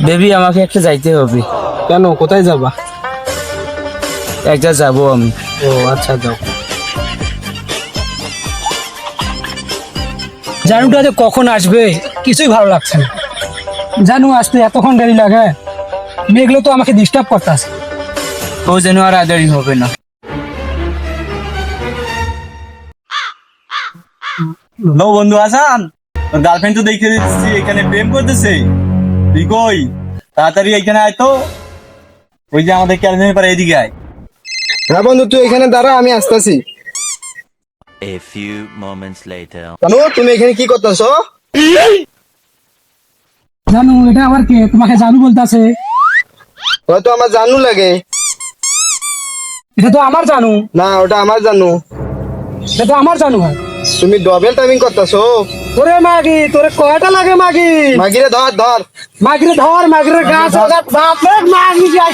Baby আমাকে একটা যাইতে হবে। কেন, কোথায় যাবা? একটা যাবো আমি। ও আচ্ছা, যাও। জানুটা যে কখন আসবে কিছুই ভালো লাগছে না। জানু আসতে এতক্ষণ দেরি লাগে, মেয়েগুলো তো আমাকে ডিস্টার্ব করতেছে। ও যেন আর আদারি হবে না। নো বন্ধু হাসান, তোর গার্লফ্রেন্ড তো দেখে দিচ্ছি এখানে প্রেম করতেছে। তুই কই? তাড়াতাড়ি এখানে আয় তো। ওই যে আমাদের ক্যালমে পারে, এদিকে আয়। হ্যাঁ বন্ধু, তুই এখানে দাঁড়া, আমি আসতেছি। A few moments later. জানো তুমি এখানে কি করতেছো? জানু, এটা আবার কে তোমাকে জানু বলতেছে? হয়তো আমার জানু লাগে। এটা তো আমার জানু। না, ওটা আমার জানু। এটা তো আমার জানু হয়। তুমি ডবল টাইমিং করতেছো। ওরে মাগি, তোরে কয়টা লাগে মাগি? মাগিরে ধর ধর। মাগিরে ধর, মাগিরে গাছ বাপ রে মাগি যাই।